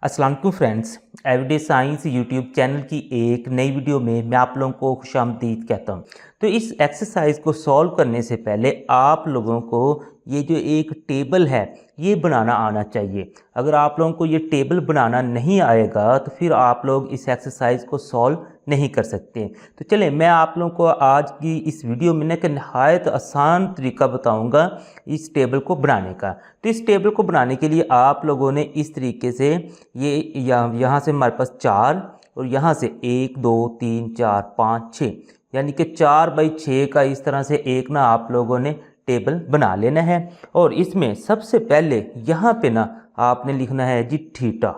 अस्सलाम वालेकुम friends, everyday science YouTube channel की एक नई वीडियो में मैं आप लोगों को खुशामदीद कहता हूं। तो इस एक्सरसाइज को सॉल्व करने से पहले आप लोगों को ये जो एक टेबल है ये बनाना आना चाहिए। अगर आप लोगों को ये टेबल बनाना नहीं आएगा तो फिर आप लोग इस एक्सरसाइज को सॉल्व नहीं कर सकते। तो चलें, मैं आप लोगों को आज की इस वीडियो में एक नहायत आसान तरीका बताऊंगा इस टेबल को बनाने का। तो इस टेबल को बनाने के लिए आप लोगों ने इस तरीके से ये यहाँ से हमारे पास 4 और यहाँ से 1 2 3 4 5 6 यानी कि 4 बाई 6 का इस तरह से एक ना आप लोगों ने टेबल बना लेना है। और इसमें सबसे पहले यहाँ पे ना आपने लिखना है जी थीटा,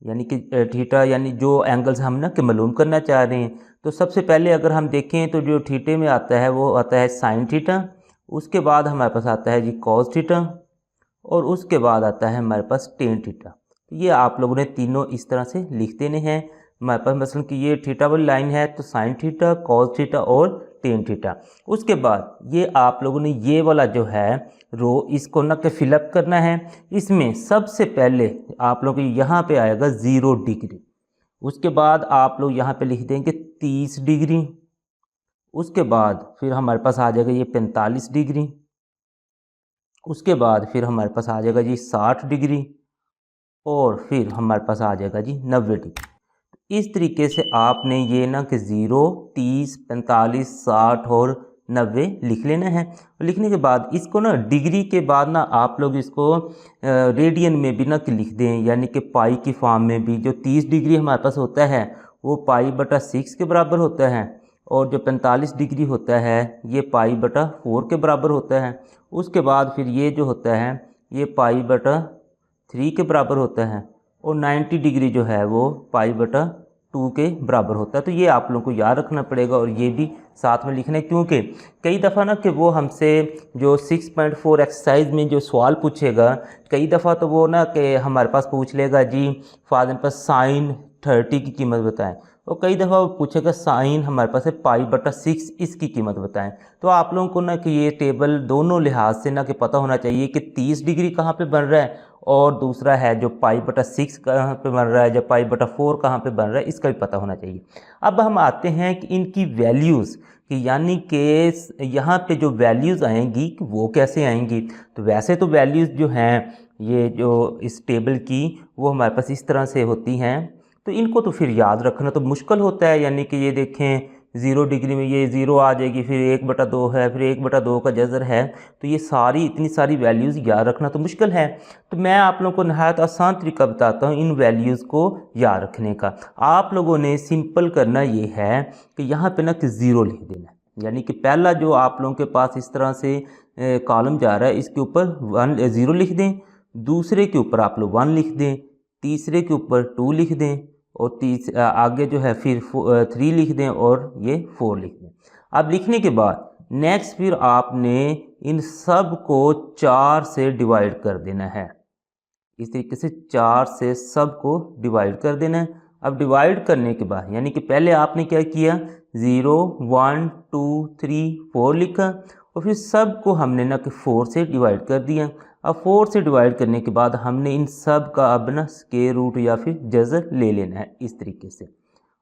यानी कि थीटा यानी जो एंगल्स हम ना कि मालूम करना चाह रहे हैं। तो सबसे पहले अगर हम देखें तो जो थीटे में आता है वो आता है साइन थीटा, उसके बाद हमारे पास आता है जी कॉस थीटा और उसके बाद आता है हमारे पास टेन थीटा। तो ये आप लोगों ने तीनों इस तरह से लिख देने हैं। हमारे पास मसलन कि ये थीटा वाली लाइन है तो साइन थीटा, कॉस थीटा और टेन थीटा। उसके बाद ये आप लोगों ने ये वाला जो है रो इसको ना के फिलअप करना है। इसमें सबसे पहले आप लोगों को यहाँ पे आएगा 0 डिग्री, उसके बाद आप लोग यहाँ पे लिख देंगे 30 डिग्री, उसके बाद फिर हमारे पास आ जाएगा ये 45 डिग्री, उसके बाद फिर हमारे पास आ जाएगा जी 60 डिग्री और फिर हमारे पास आ जाएगा जी 90 डिग्री। इस तरीके से आपने ये ना कि 0 30 45 60 और 90 लिख लेना है। लिखने के बाद इसको ना डिग्री के बाद ना आप लोग इसको रेडियन में भी ना कि लिख दें, यानी कि पाई की फॉर्म में भी। जो 30 डिग्री हमारे पास होता है वो पाई बटा 6 के बराबर होता है और जो 45 डिग्री होता है ये पाई बटा 4 के बराबर होता है। उसके बाद फिर ये जो होता है ये पाई बटा 3 के बराबर होता है और 90 डिग्री जो है वो पाई बटा 2 के बराबर होता है। तो ये आप लोगों को याद रखना पड़ेगा और ये भी साथ में लिखना है, क्योंकि कई दफ़ा ना कि वो हमसे जो 6.4 एक्सरसाइज में जो सवाल पूछेगा, कई दफ़ा तो वो ना कि हमारे पास पूछ लेगा जी फॉर एग्जाम्पल साइन 30 की कीमत बताएं, और कई दफ़ा वो पूछेगा साइन हमारे पास है पाई बटा 6 इसकी कीमत बताएं। तो आप लोगों को ना कि ये टेबल दोनों लिहाज से ना कि पता होना चाहिए कि 30 डिग्री कहाँ पे बन रहा है और दूसरा है जो पाई बटा 6 कहाँ पे बन रहा है, जो पाई बटा 4 कहाँ पे बन रहा है, इसका भी पता होना चाहिए। अब हम आते हैं कि इनकी वैल्यूज़ कि यानी कि यहाँ पे जो वैल्यूज़ आएंगी कि वो कैसे आएंगी। तो वैसे तो वैल्यूज़ जो हैं ये जो इस टेबल की वो हमारे पास इस तरह से होती हैं, तो इनको तो फिर याद रखना तो मुश्किल होता है। यानी कि ये देखें 0 डिग्री में ये 0 आ जाएगी, फिर 1/2 है, फिर 1/2 का जज़र है, तो ये सारी इतनी सारी वैल्यूज़ याद रखना तो मुश्किल है। तो मैं आप लोगों को नहायत आसान तरीका बताता हूँ इन वैल्यूज़ को याद रखने का। आप लोगों ने सिंपल करना ये है कि यहाँ पे ना कि 0 लिख देना है, यानी कि पहला जो आप लोगों के पास इस तरह से कॉलम जा रहा है इसके ऊपर 0 लिख दें, दूसरे के ऊपर आप लोग 1 लिख दें, तीसरे के ऊपर 2 लिख दें और आगे जो है फिर 3 लिख दें और ये 4 लिख दें। अब लिखने के बाद नेक्स्ट फिर आपने इन सब को 4 से डिवाइड कर देना है। इस तरीके से 4 से सब को डिवाइड कर देना है। अब डिवाइड करने के बाद यानी कि पहले आपने क्या किया 0 1 2 3 4 लिखा और फिर सब को हमने ना कि 4 से डिवाइड कर दिया। अब 4 से डिवाइड करने के बाद हमने इन सब का अब ना स्क्वायर रूट या फिर जज़र ले लेना है। इस तरीके से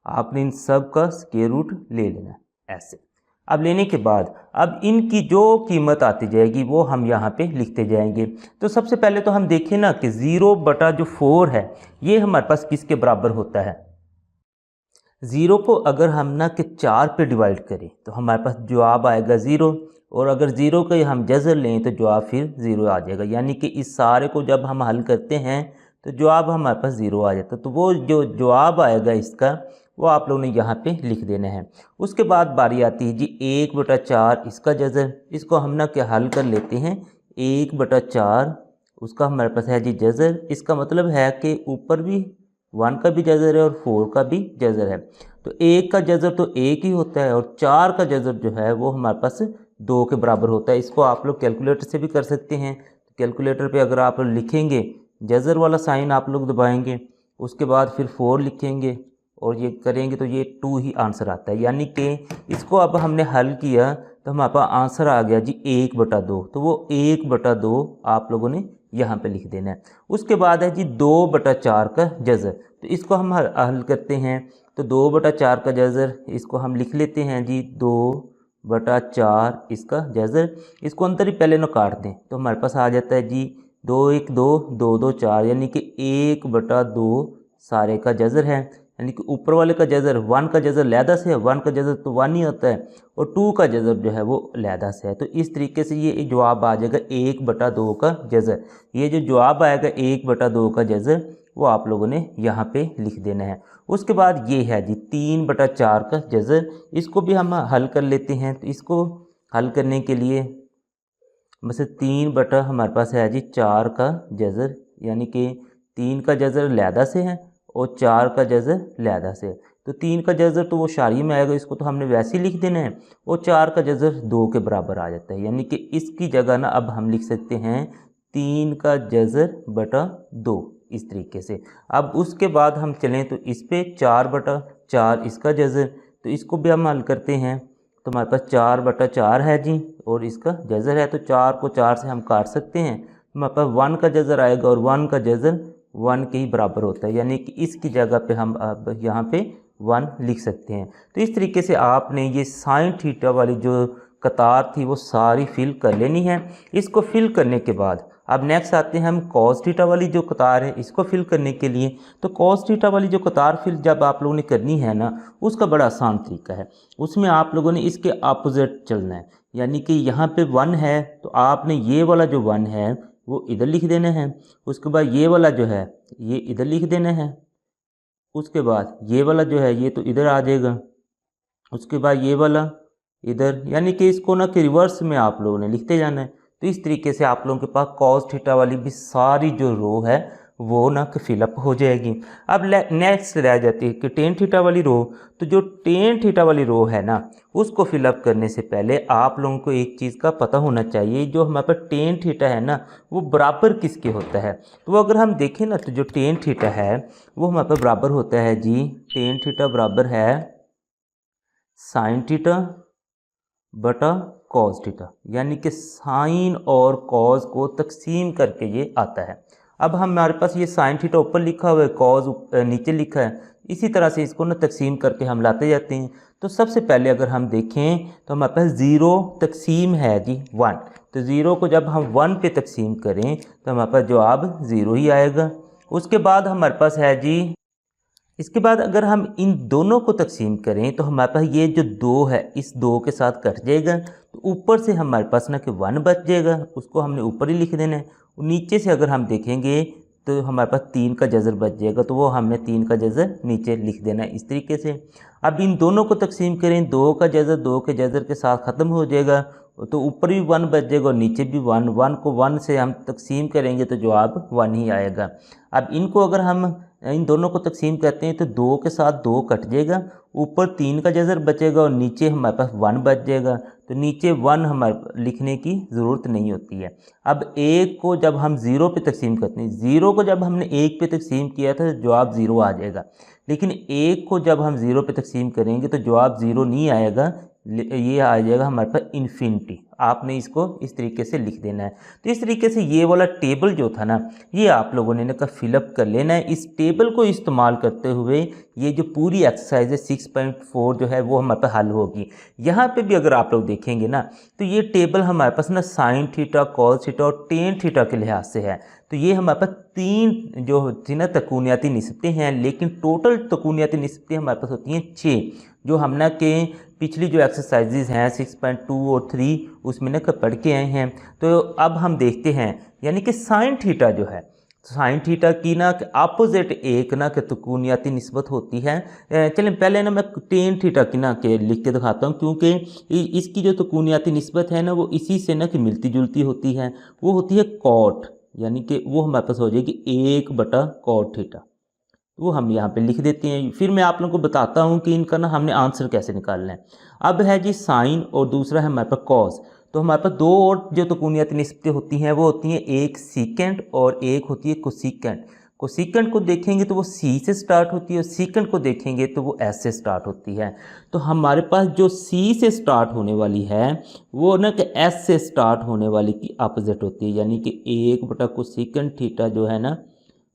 आपने इन सब का स्क्वायर रूट ले लेना है ऐसे। अब लेने के बाद अब इनकी जो कीमत आती जाएगी वो हम यहाँ पे लिखते जाएंगे। तो सबसे पहले तो हम देखें ना कि 0/4 है ये हमारे पास किसके बराबर होता है। 0 को अगर हम ना कि 4 पे डिवाइड करें तो हमारे पास जवाब आएगा 0, और अगर 0 का हम जज़र लें तो जवाब फिर 0 आ जाएगा। यानी कि इस सारे को जब हम हल करते हैं तो जवाब हमारे पास 0 आ जाता है। तो वो जो जवाब आएगा इसका वो आप लोगों ने यहाँ पे लिख देना है। उसके बाद बारी आती है जी 1/4 इसका जज़र, इसको हम ना क्या हल कर लेते हैं 1/4 उसका हमारे पास है जी जज़र। इसका मतलब है कि ऊपर भी 1 का भी जज़र है और 4 का भी जज़र है। तो 1 का जज़र तो 1 ही होता है और 4 का जज़र जो है वो हमारे पास 2 के बराबर होता है। इसको आप लोग कैलकुलेटर से भी कर सकते हैं। कैलकुलेटर पे अगर आप लिखेंगे जज़र वाला साइन आप लोग दबाएंगे, उसके बाद फिर 4 लिखेंगे और ये करेंगे तो ये 2 ही आंसर आता है। यानी कि इसको अब हमने हल किया तो हमारे पास आंसर आ गया जी 1/2। तो वो 1/2 आप लोगों ने यहाँ पे लिख देना है। उसके बाद है जी 2/4 का जज़र, तो इसको हम हल करते हैं। तो 2/4 का जज़र इसको हम लिख लेते हैं जी 2/4 इसका जज़र, इसको अंदर ही पहले ना काट दें तो हमारे पास आ जाता है जी 2 1 2 2 2 4, यानी कि 1/2 सारे का जज़र है। यानी कि ऊपर वाले का जज़र 1 का जज़र लैदा से है, 1 का जज़र तो 1 ही होता है और 2 का जज़र जो है वो लैदा से है। तो इस तरीके से ये जवाब आ जाएगा 1/2 का जज़र। ये जो जवाब आएगा 1/2 का जज़र वो आप लोगों ने यहाँ पे लिख देना है। उसके बाद ये है जी 3/4 का जज़र, इसको भी हम हल कर लेते हैं। तो इसको हल करने के लिए बस 3 हमारे पास है जी 4 का जज़र, यानी कि 3 का जज़र लैदा से है और 4 का जज़र लैदा से। तो 3 का जज़र तो वो शारी में आएगा, इसको तो हमने वैसे ही लिख देना है, और 4 का जज़र 2 के बराबर आ जाता है। यानी कि इसकी जगह ना अब हम लिख सकते हैं 3 का जज़र बटा 2 इस तरीके से। अब उसके बाद हम चलें तो इस पे 4/4 इसका जज़र, तो इसको भी हम हल करते हैं। तो हमारे पास 4/4 है जी और इसका जज़र है, तो 4 को 4 से हम काट सकते हैं। हमारे पास 1 का जज़र आएगा और 1 का जज़र 1 के ही बराबर होता है, यानी कि इसकी जगह पे हम अब यहाँ पे 1 लिख सकते हैं। तो इस तरीके से आपने ये साइन थीटा वाली जो कतार थी वो सारी फिल कर लेनी है। इसको फिल करने के बाद अब नेक्स्ट आते हैं हम कॉस थीटा वाली जो कतार है इसको फिल करने के लिए। तो कॉस थीटा वाली जो कतार फिल जब आप लोगों ने करनी है ना, उसका बड़ा आसान तरीका है। उसमें आप लोगों ने इसके अपोजिट चलना है, यानी कि यहाँ पे 1 है तो आपने ये वाला जो 1 है वो इधर लिख देना है। उसके बाद ये वाला जो है ये इधर लिख देना है। उसके बाद ये वाला जो है ये तो इधर आ जाएगा। उसके बाद ये वाला इधर, यानी कि इसको ना कि रिवर्स में आप लोगों ने लिखते जाना है। तो इस तरीके से आप लोगों के पास कॉस थीटा वाली भी सारी जो रो है वो ना कि फिलअप हो जाएगी। अब नेक्स्ट रह जाती है कि टेन थीटा वाली रो। तो जो टेन थीटा वाली रो है ना, उसको फिलअप करने से पहले आप लोगों को एक चीज़ का पता होना चाहिए, जो हमारे पास टेन थीटा है ना वो बराबर किसके होता है। तो वो अगर हम देखें ना तो जो टेन थीटा है वो हमारे पास बराबर होता है जी, टेन थीटा बराबर है साइन थीटा बटा कॉस थीटा, यानी कि साइन और कॉस को तकसीम करके ये आता है। अब हमारे पास ये साइन थीटा ऊपर लिखा हुआ है, कॉस नीचे लिखा है, इसी तरह से इसको ना तकसीम करके हम लाते जाते हैं। तो सबसे पहले अगर हम देखें तो हमारे पास 0 तकसीम है जी 1, तो 0 को जब हम 1 पे तकसीम करें तो हमारे पास जवाब 0 ही आएगा। उसके बाद हमारे पास है जी, इसके बाद अगर हम इन दोनों को तकसीम करें तो हमारे पास ये जो 2 है इस 2 के साथ कट जाएगा, तो ऊपर से हमारे पास ना कि 1 बच जाएगा, उसको हमने ऊपर ही लिख देना है। नीचे से अगर हम देखेंगे तो हमारे पास 3 का जज़र बच जाएगा, तो वो हमने 3 का जज़र नीचे लिख देना है इस तरीके से। अब इन दोनों को तकसीम करें, 2 का जज़र 2 के जज़र के साथ ख़त्म हो जाएगा, तो ऊपर भी 1 बच जाएगा और नीचे भी 1। 1 को 1 से हम तकसीम करेंगे तो जवाब 1 ही आएगा। अब इनको अगर हम इन दोनों को तकसीम करते हैं तो 2 के साथ 2 कट जाएगा, ऊपर 3 का जज़र बचेगा और नीचे हमारे पास 1 बच जाएगा, तो नीचे 1 हमारे लिखने की ज़रूरत नहीं होती है। अब 1 को जब हम 0 पे तकसीम करते हैं, 0 को जब हमने 1 पे तकसीम किया था तो जवाब 0 आ जाएगा, लेकिन 1 को जब हम 0 पे तकसीम करेंगे तो जवाब 0 नहीं आएगा, ये आ जाएगा हमारे पास इन्फिनिटी। आपने इसको इस तरीके से लिख देना है। तो इस तरीके से ये वाला टेबल जो था ना, ये आप लोगों ने का फिलअप कर लेना है। इस टेबल को इस्तेमाल करते हुए ये जो पूरी एक्सरसाइज है 6.4 जो है वो हमारे पास हल होगी। यहाँ पे भी अगर आप लोग देखेंगे ना तो ये टेबल हमारे पास ना साइन थीटा, कॉस थीटा और टेन थीटा के लिहाज से है। तो ये हमारे पास 3 जो थी ना तकूनियाती निस्बतें हैं, लेकिन टोटल तकूनियाती निस्बतें हमारे पास होती हैं 6, जो हम ना के पिछली जो एक्सरसाइजेज हैं 6.2 और 3 उसमें ना पढ़ के आए हैं। तो अब हम देखते हैं, यानी कि साइन थीटा जो है, साइन थीटा की ना अपोजिट एक ना कि तकूनियाती निस्बत होती है। चलें पहले ना मैं टेन थीटा की ना के लिख के दिखाता हूँ, क्योंकि इसकी जो तकूनियाती निस्बत है ना वो इसी से ना कि मिलती जुलती होती है। वो होती है कॉट, यानी कि वो हमारे पास हो जाएगी 1/कॉट थीटा। वो हम यहाँ पे लिख देते हैं। फिर मैं आप लोगों को बताता हूँ कि इनका ना हमने आंसर कैसे निकालना है। अब है जी साइन और दूसरा है हमारे पास कॉस। तो हमारे पास 2 और जो तकूनियाती निस्बतें होती हैं वो होती हैं, एक सीकेंट और एक होती है कोसीकेंट। कोसिकेंट को देखेंगे तो वो सी से स्टार्ट होती है और सीकेंट को देखेंगे तो वो एस से स्टार्ट होती है। तो हमारे पास जो सी से स्टार्ट होने वाली है वो ना कि एस से स्टार्ट होने वाली की अपोजिट होती है, यानी कि 1/कोसिकेंट थीटा जो है ना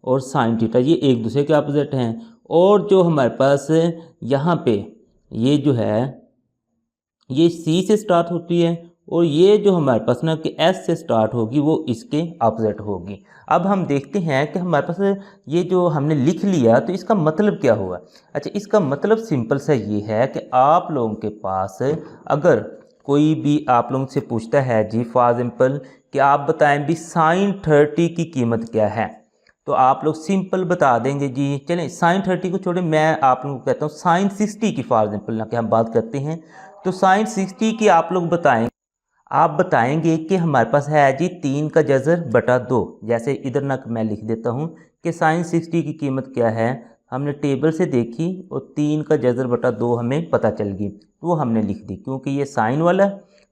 और साइन थीटा ये एक दूसरे के अपोजिट हैं। और जो हमारे पास यहाँ पे ये जो है ये सी से स्टार्ट होती है और ये जो हमारे पास ना कि एस से स्टार्ट होगी वो इसके अपोजिट होगी। अब हम देखते हैं कि हमारे पास ये जो हमने लिख लिया तो इसका मतलब क्या हुआ। अच्छा, इसका मतलब सिंपल सा ये है कि आप लोगों के पास अगर कोई भी आप लोगों से पूछता है जी फॉर एग्जाम्पल कि आप बताएं भी साइन 30 की कीमत क्या है, तो आप लोग सिंपल बता देंगे जी। चलें साइन 30 को छोड़े, मैं आप लोगों को कहता हूँ साइन 60 की फॉर एग्जाम्पल ना कि हम बात करते हैं। तो साइन 60 की आप लोग बताएं, आप बताएंगे कि हमारे पास है जी 3 का जज़र बटा 2। जैसे इधर ना मैं लिख देता हूँ कि साइन 60 की कीमत क्या है, हमने टेबल से देखी और 3 का जज़र बटा 2 हमें पता चल गई, तो वो हमने लिख दी। क्योंकि ये साइन वाला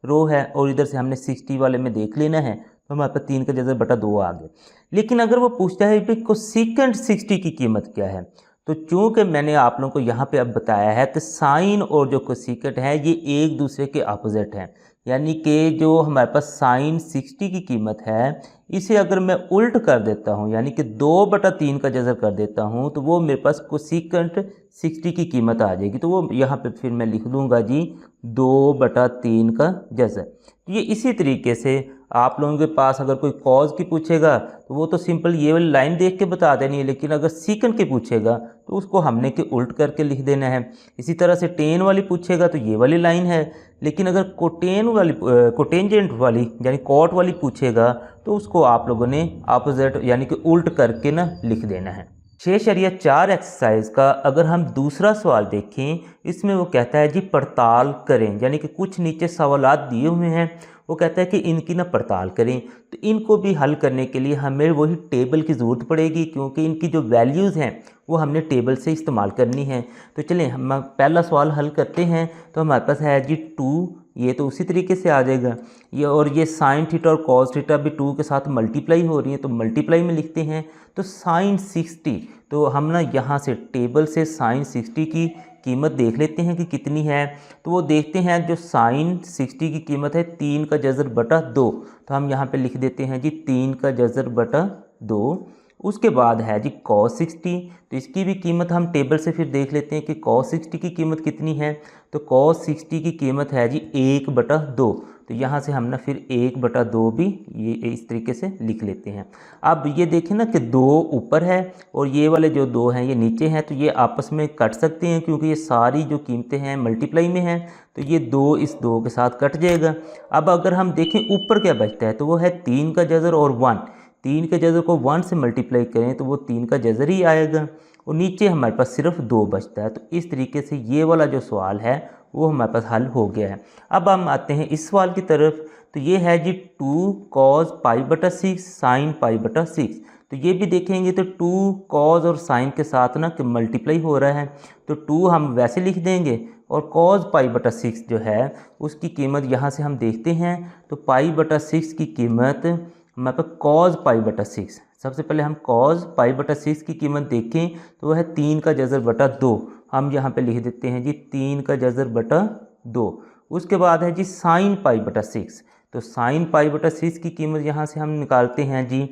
रो है और इधर से हमने 60 वाले में देख लेना है, तो हमारे पास 3 का जज़र बटा 2 आ गया। लेकिन अगर वो पूछता है कि कोसिकेंट 60 की कीमत क्या है, तो चूंकि मैंने आप लोगों को यहाँ पे अब बताया है कि साइन और जो कोसिकेंट है ये एक दूसरे के अपोजिट हैं, यानी कि जो हमारे पास साइन 60 की कीमत है इसे अगर मैं उल्ट कर देता हूँ, यानी कि 2/3 का जज़र कर देता हूँ, तो वो मेरे पास कोसिकेंट 60 की कीमत आ जाएगी। तो वो यहाँ पे फिर मैं लिख दूँगा जी 2/3 का जज़र। तो ये इसी तरीके से आप लोगों के पास अगर कोई कॉज की पूछेगा तो वो तो सिंपल ये वाली लाइन देख के बता देनी है, लेकिन अगर सीकेंट की पूछेगा तो उसको हमने के उल्ट करके लिख देना है। इसी तरह से टेन वाली पूछेगा तो ये वाली लाइन है, लेकिन अगर कोटेंजेंट वाली यानी कॉट वाली पूछेगा तो उसको आप लोगों ने अपोजिट यानी कि उल्ट करके ना लिख देना है। 6.4 एक्सरसाइज का अगर हम दूसरा सवाल देखें, इसमें वो कहता है जी पड़ताल करें, यानी कि कुछ नीचे सवालात दिए हुए हैं, वो कहता है कि इनकी ना पड़ताल करें। तो इनको भी हल करने के लिए हमें वही टेबल की ज़रूरत पड़ेगी, क्योंकि इनकी जो वैल्यूज़ हैं वो हमने टेबल से इस्तेमाल करनी है। तो चलें हम पहला सवाल हल करते हैं। तो हमारे पास है जी 2, ये तो उसी तरीके से आ जाएगा ये, और ये साइन थीटा और कॉस थीटा भी 2 के साथ मल्टीप्लाई हो रही है, तो मल्टीप्लाई में लिखते हैं। तो साइन 60, तो हम ना यहाँ से टेबल से साइन 60 की कीमत देख लेते हैं कि कितनी है। तो वो देखते हैं जो साइन 60 की कीमत है 3 का जज़र बटा 2, तो हम यहाँ पे लिख देते हैं जी 3 का जज़र बटा 2। उसके बाद है जी cos 60, तो इसकी भी कीमत हम टेबल से फिर देख लेते हैं कि cos 60 की कीमत कितनी है। तो cos 60 की कीमत है जी 1/2, तो यहाँ से हम ना फिर 1/2 भी ये इस तरीके से लिख लेते हैं। अब ये देखें ना कि 2 ऊपर है और ये वाले जो 2 हैं ये नीचे हैं, तो ये आपस में कट सकते हैं क्योंकि ये सारी जो कीमतें हैं मल्टीप्लाई में हैं, तो ये 2 इस 2 के साथ कट जाएगा। अब अगर हम देखें ऊपर क्या बचता है, तो वो है 3 का जज़र और 1। 3 के जज़र को 1 से मल्टीप्लाई करें तो वो 3 का जज़र ही आएगा, और नीचे हमारे पास सिर्फ 2 बचता है। तो इस तरीके से ये वाला जो सवाल है वो हमारे पास हल हो गया है। अब हम आते हैं इस सवाल की तरफ। तो ये है जी 2 cos π/6 sin π/6। तो ये भी देखेंगे तो 2 cos और sin के साथ ना कि मल्टीप्लाई हो रहा है, तो 2 हम वैसे लिख देंगे और cos π/6 जो है उसकी कीमत यहाँ से हम देखते हैं। तो π/6 की कीमत हमारे पास cos π/6, सबसे पहले हम cos π/6 की कीमत देखें तो वह है 3 का जज़र बटा 2, हम यहाँ पे लिख देते हैं जी 3 का जज़र बटा 2। उसके बाद है जी sin π/6, तो sin π/6 की कीमत यहाँ से हम निकालते हैं जी,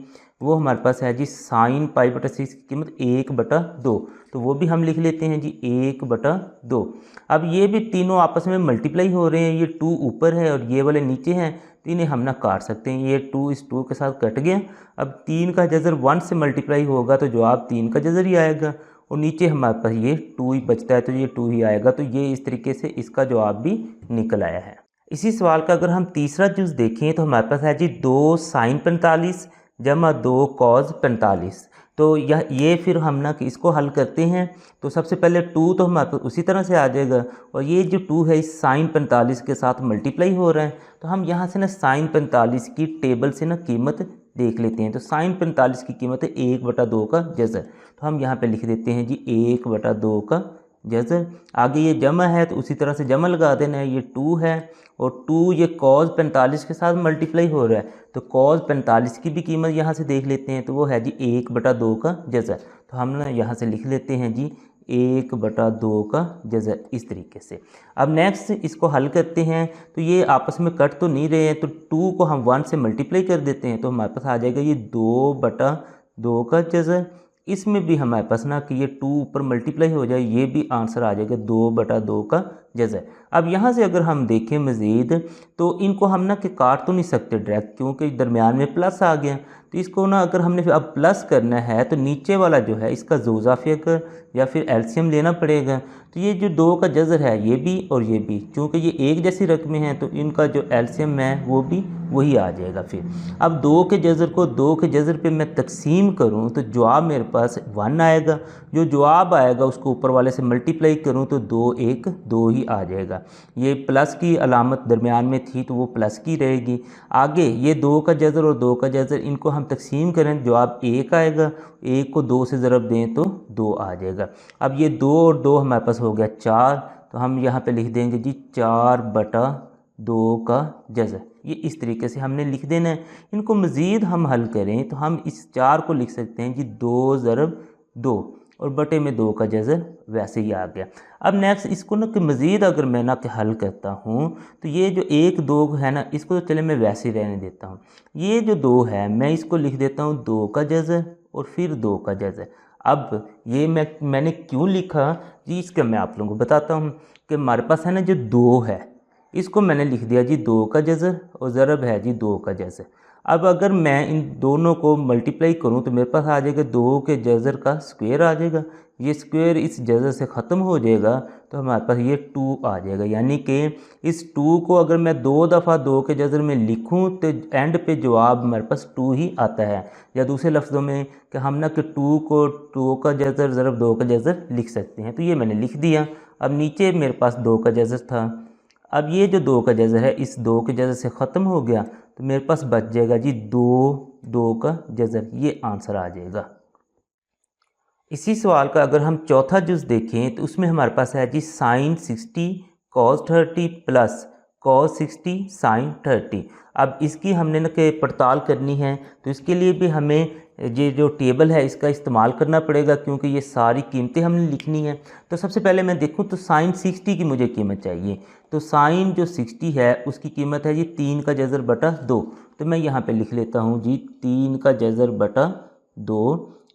वो हमारे पास है जी sin π/6 की कीमत 1/2, तो वो भी हम लिख लेते हैं जी 1/2। अब ये भी तीनों आपस में मल्टीप्लाई हो रहे हैं, ये 2 ऊपर है और ये वाले नीचे हैं, तो इन्हें हम ना काट सकते हैं। ये 2 इस 2 के साथ कट गया। अब 3 का जज़र 1 से मल्टीप्लाई होगा तो जवाब 3 का जज़र ही आएगा, और नीचे हमारे पास ये 2 ही बचता है तो ये 2 ही आएगा। तो ये इस तरीके से इसका जवाब भी निकल आया है। इसी सवाल का अगर हम तीसरा जुज़ देखें तो हमारे पास है जी 2 sin 45 जमा 2 cos 45। तो ये फिर हम ना कि इसको हल करते हैं। तो सबसे पहले 2 तो हमारे पास उसी तरह से आ जाएगा, और ये जो 2 है इस sin 45 के साथ मल्टीप्लाई हो रहा है, तो हम यहाँ से ना sin 45 की टेबल से ना कीमत देख लेते हैं। तो sin 45 की कीमत है 1/2 का जज़र, तो हम यहाँ पे लिख देते हैं जी 1/2 का जज़र। आगे ये जमा है तो उसी तरह से जमा लगा देना है, ये 2 है और 2 ये कॉज 45 के साथ मल्टीप्लाई हो रहा है, तो कॉज 45 की भी कीमत यहाँ से देख लेते हैं, तो वो है जी 1/2 का जज़र। तो हम ना यहाँ से लिख लेते हैं जी 1/2 का जज़र इस तरीके से। अब नेक्स्ट इसको हल करते हैं, तो ये आपस में कट तो नहीं रहे हैं, तो 2 को हम 1 से मल्टीप्लाई कर देते हैं, तो हमारे पास आ जाएगा ये 2/2 का जज़र। इसमें भी हमारे पास ना कि ये 2 ऊपर मल्टीप्लाई हो जाए, ये भी आंसर आ जाएगा 2/2 का जज़र। अब यहाँ से अगर हम देखें मज़ीद, तो इनको हम ना कि काट तो नहीं सकते डायरेक्ट, क्योंकि दरमियान में प्लस आ गया। तो इसको ना अगर हमने अब प्लस करना है तो नीचे वाला जो है इसका ज़ोज़ाफ़िया या फिर एलसीएम लेना पड़ेगा। तो ये जो 2 का जज़र है ये भी और ये भी, चूँकि ये एक जैसी रकमें हैं तो इनका जो एलसीएम है वो भी वही आ जाएगा। फिर अब 2 के जज़र को 2 के जज़र पे मैं तकसीम करूँ तो जवाब मेरे पास 1 आएगा। जो जवाब आएगा उसको ऊपर वाले से मल्टीप्लाई करूँ तो 2 1 2 ही आ जाएगा। ये प्लस की अलामत दरमियान में थी तो वो प्लस की रहेगी। आगे ये 2 का जज़र और 2 का जज़र इनको हम तकसीम करें, जवाब 1 आएगा। 1 को 2 से ज़रब दें तो 2 आ जाएगा। अब ये 2 और 2 हमारे पास हो गया 4, तो हम यहाँ पे लिख देंगे जी 4/2 का जज़र। ये इस तरीके से हमने लिख देना है। इनको मज़ीद हम हल करें तो हम इस 4 को लिख सकते हैं जी 2 ज़रब 2 और बटे में 2 का जज़र वैसे ही आ गया। अब नेक्स्ट इसको ना कि मज़ीद अगर मैं ना कि हल करता हूँ तो ये जो 1 2 है ना, इसको तो चले मैं वैसे ही रहने देता हूँ। ये जो 2 है मैं इसको लिख देता हूँ 2 का जज़र और फिर 2 का जज़र। अब ये मैंने क्यों लिखा जी, इसका मैं आप लोगों को बताता हूँ कि हमारे पास है ना जो 2 है, इसको मैंने लिख दिया जी 2 का जज़र और ज़रब है जी 2 का जज़र। अब अगर मैं इन दोनों को मल्टीप्लाई करूं तो मेरे पास आ जाएगा 2 के जज़र का स्क्वायर आ जाएगा। ये स्क्वायर इस जज़र से ख़त्म हो जाएगा तो हमारे पास ये 2 आ जाएगा। यानी कि इस 2 को अगर मैं 2 दफ़ा 2 के जज़र में लिखूं तो एंड पे जवाब हमारे पास 2 ही आता है। या दूसरे लफ्ज़ों में कि हम ना कि 2 को 2 का जज़र ज़रब 2 का जज़र लिख सकते हैं। तो ये मैंने लिख दिया। अब नीचे मेरे पास 2 का जज़र था। अब ये जो 2 का जज़र है इस 2 के जज़र से ख़त्म हो गया तो मेरे पास बच जाएगा जी 2 का जज़र। ये आंसर आ जाएगा। इसी सवाल का अगर हम चौथा जुज़ देखें तो उसमें हमारे पास है जी sine 60 cos 30 plus cos 60 sine 30। अब इसकी हमने न के पड़ताल करनी है तो इसके लिए भी हमें ये जो टेबल है इसका इस्तेमाल करना पड़ेगा, क्योंकि ये सारी कीमतें हमने लिखनी है। तो सबसे पहले मैं देखूं तो साइन 60 की मुझे कीमत चाहिए। तो साइन जो 60 है उसकी कीमत है जी 3 का जज़र बटा 2। तो मैं यहाँ पे लिख लेता हूँ जी 3 का जज़र बटा 2।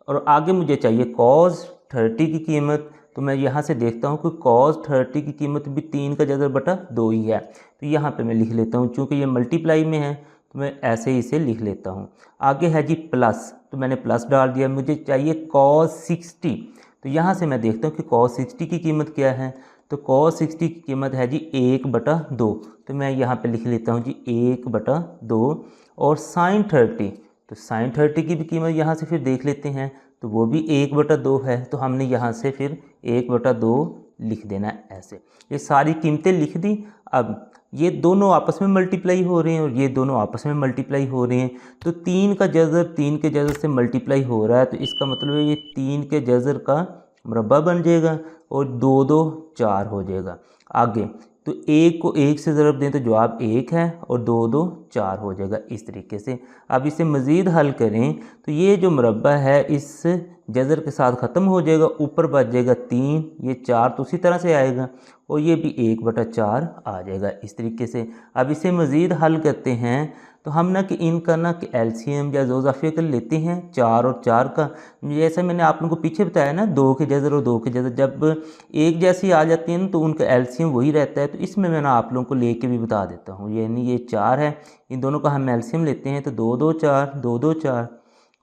और आगे मुझे चाहिए कॉस 30 की कीमत, तो मैं यहाँ से देखता हूँ कि कॉस 30 की कीमत भी 3 का जज़र बटा 2 ही है। तो यहाँ पे मैं लिख लेता हूँ, चूँकि ये मल्टीप्लाई में है तो मैं ऐसे ही इसे लिख लेता हूँ। आगे है जी प्लस, तो मैंने प्लस डाल दिया। मुझे चाहिए कॉस 60, तो यहाँ से मैं देखता हूँ कि कॉस 60 की कीमत क्या है। तो कॉस 60 की कीमत है जी 1/2। तो मैं यहाँ पे लिख लेता हूँ जी 1/2। और साइन 30, तो साइन 30 की भी कीमत यहाँ से फिर देख लेते हैं, तो वो भी 1/2 है। तो हमने यहाँ से फिर 1/2 लिख देना है ऐसे। ये सारी कीमतें लिख दी। अब ये दोनों आपस में मल्टीप्लाई हो रहे हैं और ये दोनों आपस में मल्टीप्लाई हो रहे हैं। तो 3 का जज़र 3 के जज़र से मल्टीप्लाई हो रहा है, तो इसका मतलब है ये 3 के जज़र का मुरब्बा बन जाएगा और 2 2 4 हो जाएगा। आगे तो 1 को 1 से ज़रब दें तो जवाब 1 है और 2 2 4 हो जाएगा इस तरीके से। अब इसे मज़ीद हल करें तो ये जो मुरब्बा है इस जज़र के साथ ख़त्म हो जाएगा, ऊपर बच जाएगा 3, ये 4 तो उसी तरह से आएगा और ये भी 1/4 आ जाएगा इस तरीके से। अब इसे मज़ीद हल करते हैं तो हम ना कि इनका ना कि एलसीएम या ज़ोज़ाफ़िया कर लेते हैं 4 और 4 का। जैसा मैंने आप लोगों को पीछे बताया ना 2 के जज़र और 2 के जज़र जब एक जैसी आ जाती है ना तो उनका एलसीएम वही रहता है। तो इसमें मैं ना आप लोगों को लेके भी बता देता हूँ। यानी ये 4 है, इन दोनों का हम एलसीएम लेते हैं तो 2 2 4 2 2 4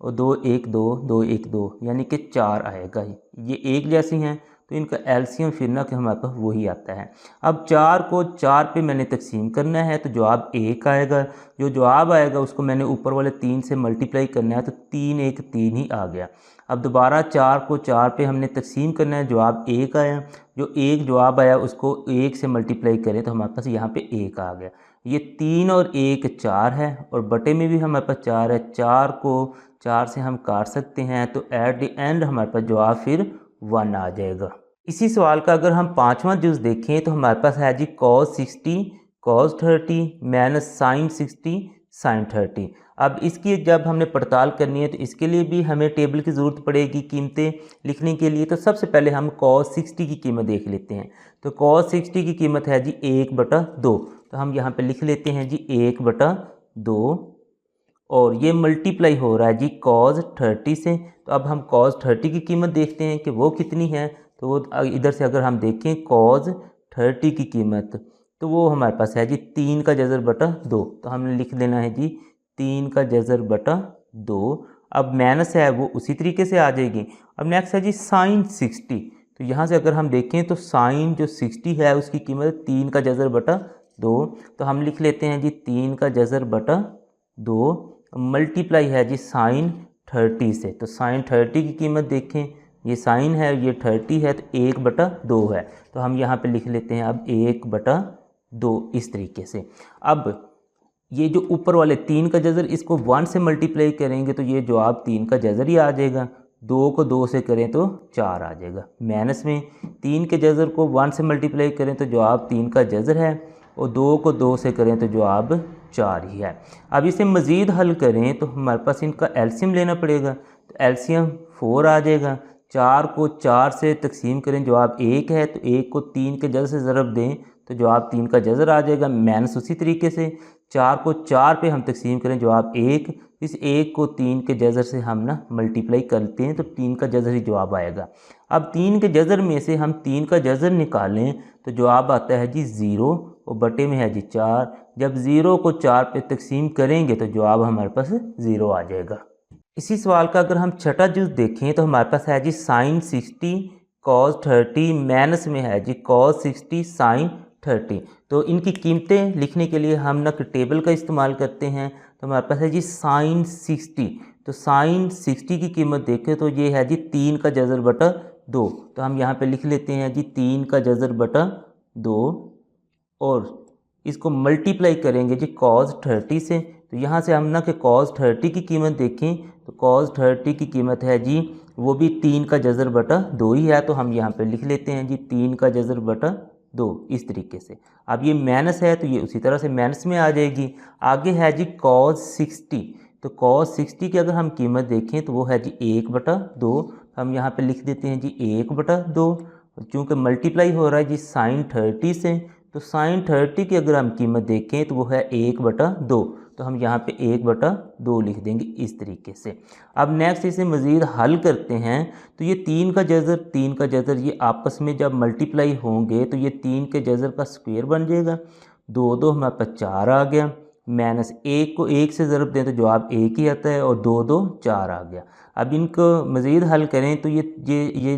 और 2 1 2 2 1 2 यानी कि 4 आएगा। ये एक जैसी हैं तो इनका एलसीएम फिर ना कि हमारे पास वही आता है। अब 4 को 4 पे मैंने तकसीम करना है तो जवाब 1 आएगा। जो जवाब आएगा उसको मैंने ऊपर वाले 3 से मल्टीप्लाई करना है तो 3 1 3 ही आ गया। अब दोबारा 4 को 4 पे हमने तकसीम करना है, जवाब 1 आया। जो एक जवाब आया उसको 1 से मल्टीप्लाई करें तो हमारे पास यहाँ पे 1 आ गया। ये 3 और 1 4 है और बटे में भी हमारे पास 4 है। 4 को 4 से हम काट सकते हैं तो एट द एंड हमारे पास जवाब फिर 1 आ जाएगा। इसी सवाल का अगर हम पांचवा जुज़ देखें तो हमारे पास है जी cos 60 cos 30 minus sin 60 sin 30। अब इसकी जब हमने पड़ताल करनी है तो इसके लिए भी हमें टेबल की ज़रूरत पड़ेगी कीमतें लिखने के लिए। तो सबसे पहले हम cos 60 की कीमत देख लेते हैं। तो cos 60 की कीमत है जी 1/2। तो हम यहाँ पे लिख लेते हैं जी 1/2 और ये मल्टीप्लाई हो रहा है जी cos 30 से। तो अब हम cos 30 की कीमत देखते हैं कि वो कितनी है। तो वो इधर से अगर हम देखें cos 30 की कीमत तो वो हमारे पास है जी 3/2। तो हमने लिख देना है जी 3/2। अब माइनस है वो उसी तरीके से आ जाएगी। अब नेक्स्ट है जी sin 60। तो यहाँ से अगर हम देखें तो sin जो 60 है उसकी कीमत 3/2। तो हम लिख लेते हैं जी 3/2 मल्टीप्लाई है जी sin 30 से। तो sin 30 की कीमत देखें, ये sin है ये 30 है तो 1/2 है। तो हम यहाँ पे लिख लेते हैं अब 1/2 इस तरीके से। अब ये जो ऊपर वाले 3 का जज़र इसको 1 से मल्टीप्लाई करेंगे तो ये जवाब 3 का जज़र ही आ जाएगा। 2 को 2 से करें तो 4 आ जाएगा। माइनस में 3 के जज़र को 1 से मल्टीप्लाई करें तो जवाब 3 का जज़र है और 2 को 2 से करें तो जवाब 4 ही है। अब इसे मज़ीद हल करें तो हमारे पास इनका एलसीएम लेना पड़ेगा। तो एलसीएम 4 आ जाएगा। 4 को 4 से तकसीम करें जवाब 1 है तो 1 को 3 के जज़र से ज़रब दें तो जवाब 3 का जज़र आ जाएगा। माइनस उसी तरीके से 4 को 4 पे हम तकसीम करें जवाब 1, इस 1 को 3 के जज़र से हम ना मल्टीप्लाई करते हैं तो 3 का जज़र ही जवाब आएगा। अब 3 के जज़र में से हम 3 का जज़र निकालें तो जवाब आता है जी 0 और बटे में है जी 4। जब 0 को 4 पे तकसीम करेंगे तो जवाब हमारे पास 0 आ जाएगा। इसी सवाल का अगर हम छठा जुज़ देखें तो हमारे पास है जी sin 60 cos 30 माइनस में है जी cos 60 sin 30। तो इनकी कीमतें लिखने के लिए हम ना टेबल का इस्तेमाल करते हैं। तो हमारे पास है जी sin 60। तो sin 60 की कीमत देखें तो ये है जी 3/2। तो हम यहाँ पे लिख लेते हैं जी 3/2 और इसको मल्टीप्लाई करेंगे जी cos 30 से। तो यहाँ से हम ना कि cos 30 की कीमत देखें तो cos 30 की कीमत है जी वो भी 3/2 ही है। तो हम यहाँ पे लिख लेते हैं जी 3/2 इस तरीके से। अब ये माइनस है तो ये उसी तरह से माइनस में आ जाएगी। आगे है जी cos 60। तो cos 60 की अगर हम कीमत देखें तो वो है जी 1/2। हम यहाँ पे लिख देते हैं जी 1/2। चूँकि मल्टीप्लाई हो रहा है जी sin 30 से तो sin 30 की अगर हम कीमत देखें तो वो है 1/2। तो हम यहाँ पे 1/2 लिख देंगे इस तरीके से। अब नेक्स्ट इसे मज़ीद हल करते हैं तो ये 3 का जज़र ये आपस में जब मल्टीप्लाई होंगे तो ये 3 के जज़र का स्क्वायर बन जाएगा। 2 2 हमारे पास 4 आ गया। माइनस 1 को 1 से ज़रब दें तो जवाब 1 ही आता है और 2 2 4 आ गया। अब इनको मज़ीद हल करें तो ये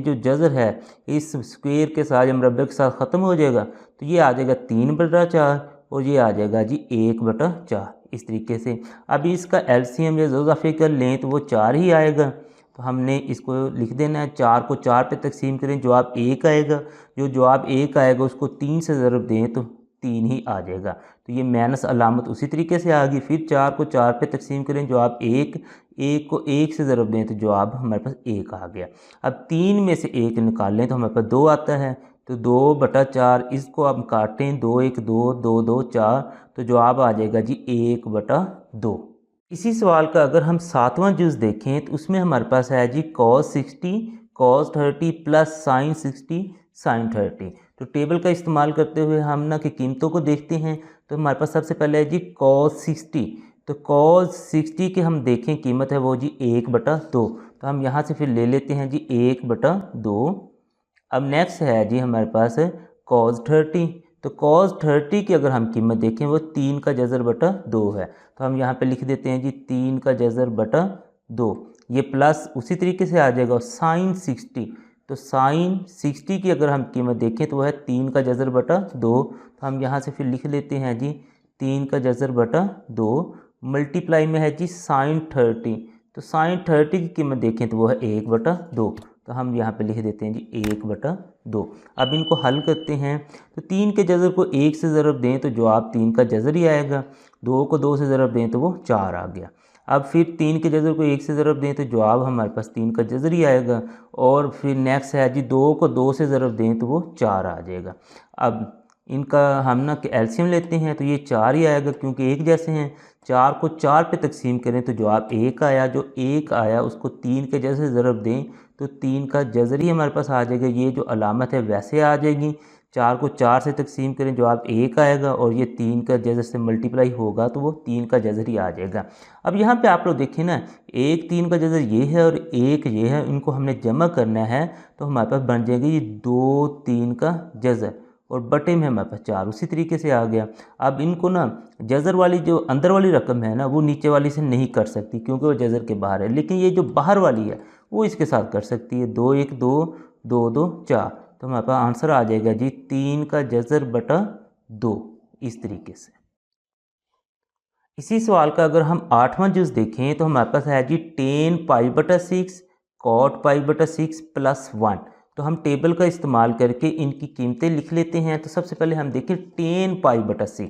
जो जज़र है इस स्क्वायर के साथ या मुरब्बे के साथ ख़त्म हो जाएगा। तो ये आ जाएगा 3/4 और ये आ जाएगा जी 1/4 इस तरीके से। अब इसका एलसीएम या इज़ाफ़े कर लें तो वो 4 ही आएगा। तो हमने इसको लिख देना है। 4 को 4 पे तकसीम करें जवाब 1 आएगा। जो जवाब 1 आएगा उसको 3 से ज़रब दें तो 3 ही आ जाएगा। तो ये माइनस अलामत उसी तरीके से आ गई। फिर 4 को 4 पे तकसीम करें जवाब 1, 1 को 1 से ज़रब दें तो जवाब हमारे पास 1 आ गया। अब 3 में से 1 निकालें तो हमारे पास 2 आता है। तो 2/4 इसको हम काटें 2 1 2 2 2 4 तो जवाब आ जाएगा जी 1/2। इसी सवाल का अगर हम सातवां जुज़ देखें तो उसमें हमारे पास है जी cos 60 cos 30 plus sin 60 sin 30। तो टेबल का इस्तेमाल करते हुए हम ना कि कीमतों को देखते हैं। तो हमारे पास सबसे पहले है जी cos 60। तो cos 60 की हम देखें कीमत है वो जी 1/2। तो हम यहाँ से फिर ले लेते हैं जी 1/2। अब नेक्स्ट है जी हमारे पास cos 30। तो cos 30 की अगर हम कीमत देखें वो 3/2 है। तो हम यहाँ पे लिख देते हैं जी 3/2। ये प्लस उसी तरीके से आ जाएगा sin 60। तो sin 60 की अगर हम कीमत देखें तो वह है 3/2। तो हम यहाँ से फिर लिख लेते हैं जी 3/2 मल्टीप्लाई में है जी sin 30। तो sin 30 की कीमत देखें तो वो है 1/2। तो हम यहाँ पे लिख देते हैं जी 1/2। अब इनको हल करते हैं तो 3 के जज़र को 1 से ज़रब दें तो जवाब 3 का जज़र ही आएगा। 2 को 2 से ज़रब दें तो वो 4 आ गया। अब फिर 3 के जज़र को 1 से ज़रब दें तो जवाब हमारे पास 3 का जज़र ही आएगा। और फिर नेक्स्ट है जी 2 को 2 से ज़रब दें तो वो 4 आ जाएगा। अब इनका हम ना एलसीएम लेते हैं तो ये 4 ही आएगा क्योंकि एक जैसे हैं। 4 को 4 पे तकसीम करें तो जवाब 1 आया। जो 1 आया उसको 3 के जज़र से ज़रब दें तो 3 का जज़र ही हमारे पास आ जाएगा। ये जो अलामत है वैसे आ जाएगी। 4 को 4 से तकसीम करें जवाब 1 आएगा और ये 3 का जज़र से मल्टीप्लाई होगा तो वो 3 का जज़र ही आ जाएगा। अब यहाँ पे आप लोग देखें ना, एक 3 का जज़र ये है और एक ये है, इनको हमने जमा करना है तो हमारे पास बन जाएगा ये 2 3 का जज़र और बटे में हमारे पास 4 उसी तरीके से आ गया। अब इनको ना जज़र वाली जो अंदर वाली रकम है ना वो नीचे वाली से नहीं कर सकती क्योंकि वो जज़र के बाहर है, लेकिन ये जो बाहर वाली है वो इसके साथ कर सकती है। 2 1 2 2 2 4, तो हमारे पास आंसर आ जाएगा जी 3 का जज़र बटा 2। इस तरीके से इसी सवाल का अगर हम 8वां जुज़ देखें तो हमारे पास है जी 10 पाई बटा 6 कॉट पाई बटा 6 प्लस 1। तो हम टेबल का इस्तेमाल करके इनकी कीमतें लिख लेते हैं। तो सबसे पहले हम देखें 10 पाई बटा 6,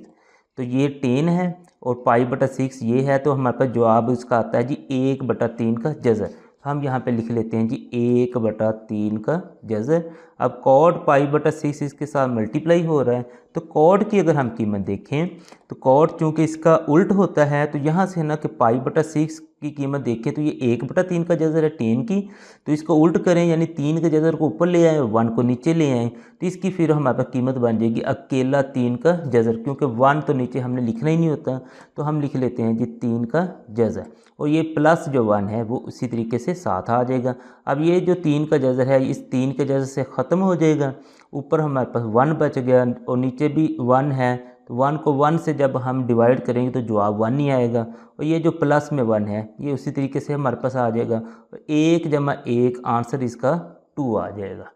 तो ये 10 है और पाई बटा 6 ये है, तो हमारे पास जवाब इसका आता है जी 1 बटा 3 का जज़र। हम यहाँ पे लिख लेते हैं जी 1 बटा 3 का जज़र। अब कॉट पाई बटा 6 इसके साथ मल्टीप्लाई हो रहा है, तो कॉट की अगर हम कीमत देखें तो कॉट चूँकि इसका उल्ट होता है तो यहाँ से ना कि पाई बटा 6 की कीमत देखें तो ये 1 बटा 3 का जज़र है 10 की, तो इसको उल्ट करें यानी 3 के जज़र को ऊपर ले आएँ और 1 को नीचे ले आएँ, तो इसकी फिर हमारे पास कीमत बन जाएगी अकेला 3 का जज़र, क्योंकि 1 तो नीचे हमने लिखना ही नहीं होता, तो हम लिख लेते हैं जी 3 का जज़र। और ये प्लस जो 1 है वो उसी तरीके से साथ आ जाएगा। अब ये जो 3 का जज़र है इस 3 के जज़र से ख़त्म हो जाएगा, ऊपर हमारे पास 1 बच गया और नीचे भी 1 है, तो 1 को 1 से जब हम डिवाइड करेंगे तो जवाब 1 ही आएगा। और ये जो प्लस में 1 है ये उसी तरीके से हमारे पास आ जाएगा। 1 जमा 1 आंसर इसका 2 आ जाएगा।